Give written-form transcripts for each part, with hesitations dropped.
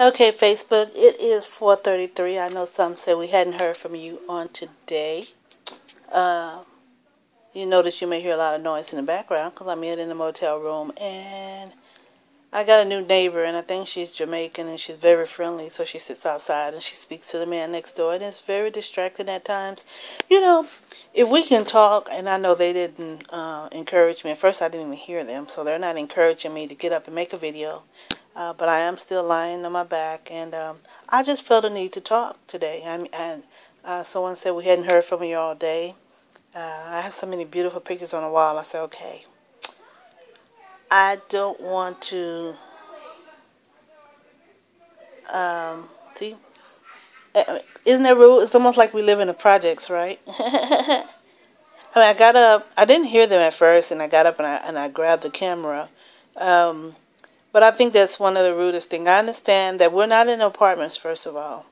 Okay, Facebook, it is 4:33. I know some said we hadn't heard from you on today. Uh, you notice you may hear a lot of noise in the background because I'm in the motel room, and I got a new neighbor, and I think she's Jamaican, and she's very friendly, so she sits outside and she speaks to the man next door, and it's very distracting at times. You know, if we can talk, and I know they didn't encourage me. At first, I didn't even hear them, so they're not encouraging me to get up and make a video. But I am still lying on my back, and I just felt a need to talk today. And someone said we hadn't heard from you all day. I have so many beautiful pictures on the wall. I said, okay, I don't want to see. Isn't that rude? It's almost like we live in the projects, right? I mean, I got up. I didn't hear them at first, and I got up and I grabbed the camera. But I think that's one of the rudest things. I understand that we're not in apartments, first of all.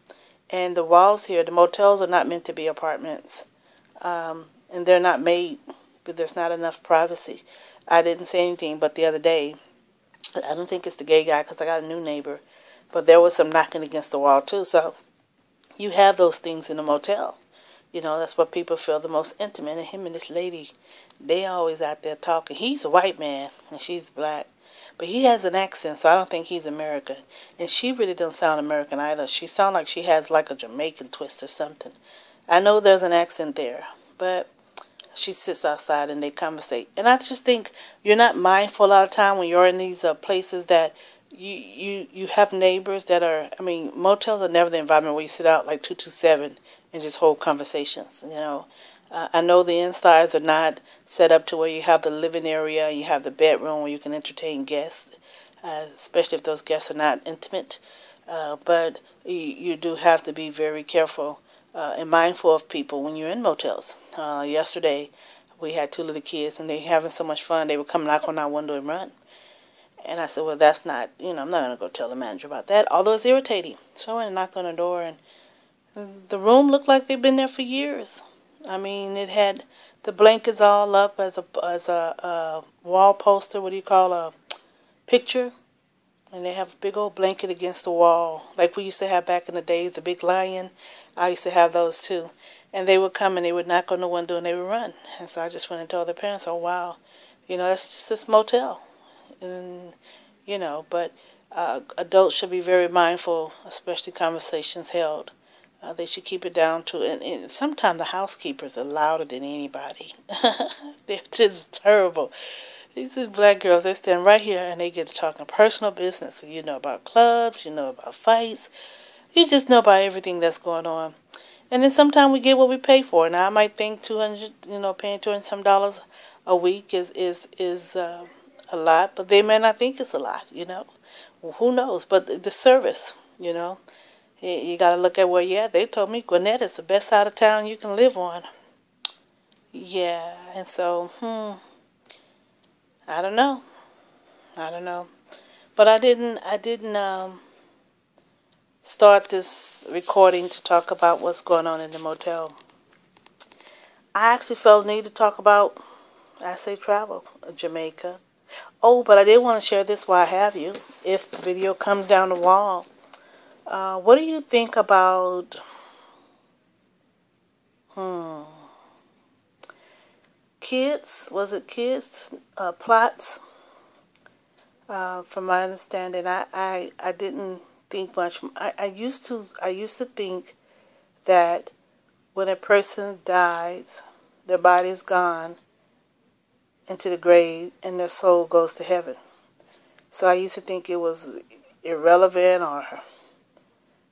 And the walls here, the motels are not meant to be apartments. And they're not made, but there's not enough privacy. I didn't say anything, but the other day, I don't think it's the gay guy because I got a new neighbor, but there was some knocking against the wall too. So you have those things in a motel. You know, that's what people feel the most intimate. And him and this lady, they always out there talking. He's a white man and she's black. But he has an accent, so I don't think he's American. And she really doesn't sound American either. She sounds like she has like a Jamaican twist or something. I know there's an accent there, but she sits outside and they conversate. And I just think you're not mindful a lot of time when you're in these places that you have neighbors that are, I mean, motels are never the environment where you sit out like 227 and just hold conversations, you know. I know the insides are not set up to where you have the living area, you have the bedroom where you can entertain guests, especially if those guests are not intimate. But you do have to be very careful and mindful of people when you're in motels. Yesterday, we had two little kids, and they were having so much fun. They would come knock on our window and run. And I said, well, that's not, you know, I'm not going to go tell the manager about that, although it's irritating. So I went and knocked on the door, and the room looked like they'd been there for years. I mean, it had the blankets all up as a wall poster. What do you call a picture? And they have a big old blanket against the wall, like we used to have back in the days. The big lion. I used to have those too. And they would come and they would knock on the window and they would run. And so I just went and told their parents, "Oh wow, you know, that's just this motel." And you know, but adults should be very mindful, especially conversations held. They should keep it down to, and sometimes the housekeepers are louder than anybody. They're just terrible. These black girls, they stand right here and they get to talking personal business. You know about clubs, you know about fights, you just know about everything that's going on. And then sometimes we get what we pay for. Now I might think 200, you know, paying $200 some a week is a lot, but they may not think it's a lot. You know, well, who knows? But the service, you know. You got to look at where you're at. They told me Gwinnett is the best side of town you can live on. Yeah, and so, I don't know. But I didn't start this recording to talk about what's going on in the motel. I actually felt the need to talk about, I say travel, Jamaica. Oh, but I did want to share this while I have you. If the video comes down the wall. What do you think about kids? Was it kids? Plots? From my understanding, I didn't think much. I used to think that when a person dies, their body is gone into the grave and their soul goes to heaven. So I used to think it was irrelevant or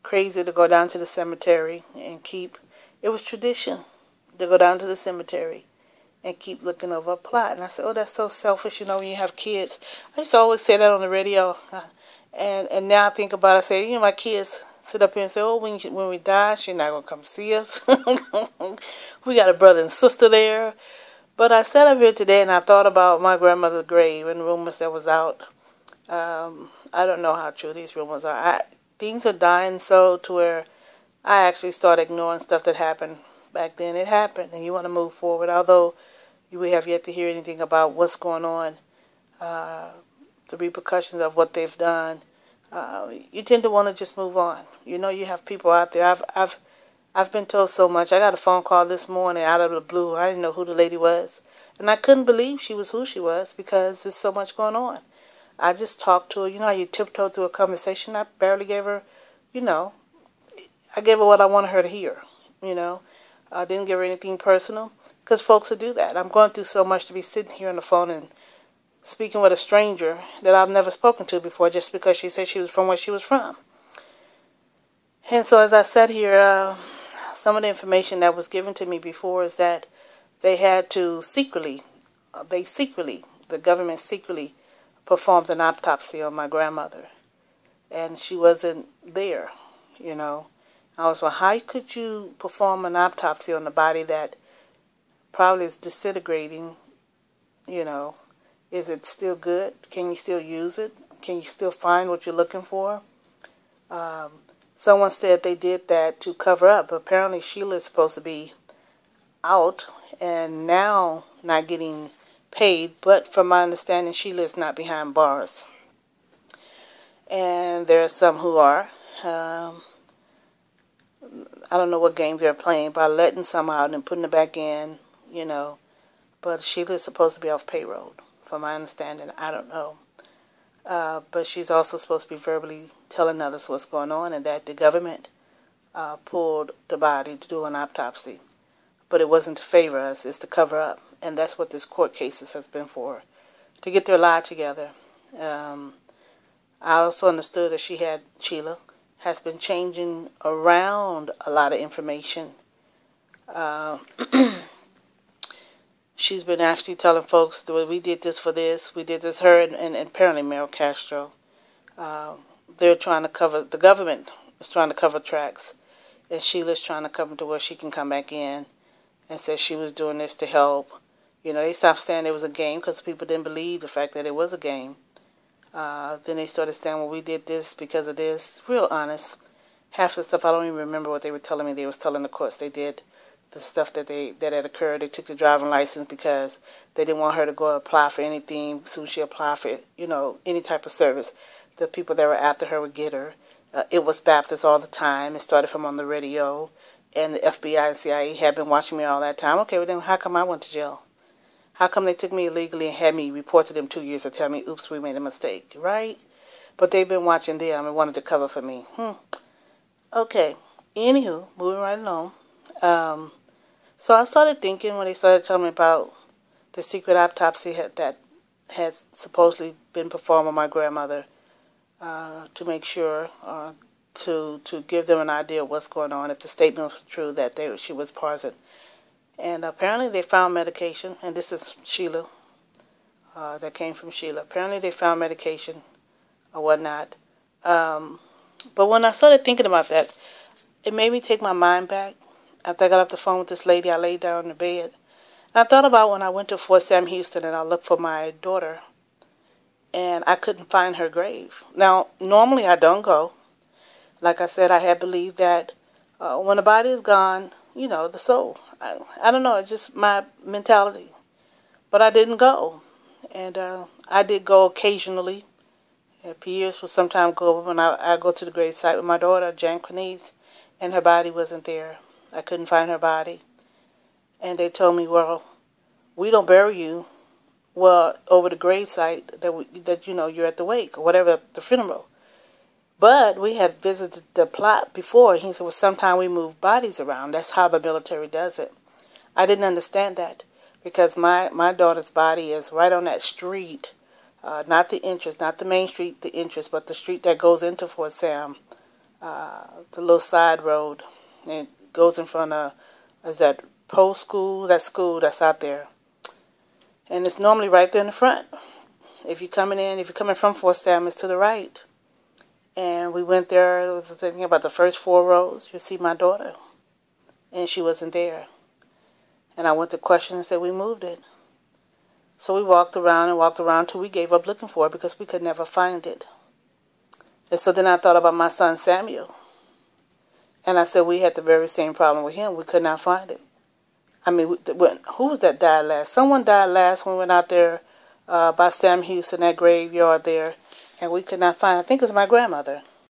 crazy to go down to the cemetery and keep, it was tradition to go down to the cemetery and keep looking over a plot. And I said, oh, that's so selfish, you know, when you have kids. I used to always say that on the radio. And now I think about it, I say, you know, my kids sit up here and say, oh, when we die, she's not going to come see us. We got a brother and sister there. But I sat up here today and I thought about my grandmother's grave and rumors that was out. I don't know how true these rumors are. Things are dying so to where I actually start ignoring stuff that happened back then. It happened, and you want to move forward. Although we have yet to hear anything about what's going on, the repercussions of what they've done. you tend to want to just move on. You know, you have people out there. I've been told so much. I got a phone call this morning out of the blue. I didn't know who the lady was, and I couldn't believe she was who she was because there's so much going on. I just talked to her. You know how you tiptoe through a conversation? I barely gave her, you know, I gave her what I wanted her to hear. You know, I didn't give her anything personal because folks will do that. I'm going through so much to be sitting here on the phone and speaking with a stranger that I've never spoken to before just because she said she was from where she was from. And so as I sat here, some of the information that was given to me before is that they had to the government secretly performed an autopsy on my grandmother. And she wasn't there, you know. I was like, how could you perform an autopsy on a body that probably is disintegrating, you know? Is it still good? Can you still use it? Can you still find what you're looking for? Someone said they did that to cover up. Apparently Sheila is supposed to be out and now not getting paid, but from my understanding, Sheila is not behind bars. And there are some who are. I don't know what game they're playing by letting some out and putting it back in, you know. But Sheila is supposed to be off payroll, from my understanding. I don't know. But she's also supposed to be verbally telling others what's going on and that the government pulled the body to do an autopsy. But it wasn't to favor us, it's to cover up. And that's what this court cases has been for, to get their lie together. I also understood that Sheila has been changing around a lot of information. She's been actually telling folks, we did this for this, we did this, her and apparently Meryl Castro. They're trying to cover, the government is trying to cover tracks, and Sheila's trying to cover to where she can come back in and said she was doing this to help. You know, they stopped saying it was a game because people didn't believe the fact that it was a game. Then they started saying, well, we did this because of this. Real honest. Half the stuff, I don't even remember what they were telling me. They was telling the courts they did the stuff that had occurred. They took the driving license because they didn't want her to go apply for anything. Soon she applied for, you know, any type of service. The people that were after her would get her. It was Baptist all the time. It started from on the radio. And the FBI and CIA had been watching me all that time. Okay, well then how come I went to jail? How come they took me illegally and had me report to them 2 years to tell me, oops, we made a mistake, right? But they've been watching them and wanted to cover for me. Okay. Anywho, moving right along. So I started thinking when they started telling me about the secret autopsy that had supposedly been performed on my grandmother to make sure, to give them an idea of what's going on, if the statement was true that she was poisoned. And apparently they found medication, and this is Sheila, that came from Sheila. Apparently they found medication or whatnot. But when I started thinking about that, it made me take my mind back. After I got off the phone with this lady, I laid down in the bed. And I thought about when I went to Fort Sam Houston and I looked for my daughter, and I couldn't find her grave. Now, normally I don't go. Like I said, I had believed that when the body is gone, you know, the soul. I don't know, it's just my mentality. But I didn't go. And I did go occasionally. Pierce would sometimes go when I go to the gravesite with my daughter, Jan Quinese, and her body wasn't there. I couldn't find her body. And they told me, well, we don't bury you over the gravesite that you know you're at the wake or whatever, the funeral. But we had visited the plot before. He said, well, sometimes we move bodies around. That's how the military does it. I didn't understand that because my daughter's body is right on that street, not the entrance, not the main street, the entrance, but the street that goes into Fort Sam, the little side road. And it goes in front of, is that Post School? That school that's out there. And it's normally right there in the front. If you're coming from Fort Sam, it's to the right. And we went there, I was thinking about the first 4 rows, you see my daughter. And she wasn't there. And I went to question and said, we moved it. So we walked around till we gave up looking for it because we could never find it. And so then I thought about my son Samuel. And I said we had the very same problem with him. We could not find it. I mean, who was that died last? Someone died last when we went out there by Sam Houston, that graveyard there, and we could not find. I think it was my grandmother.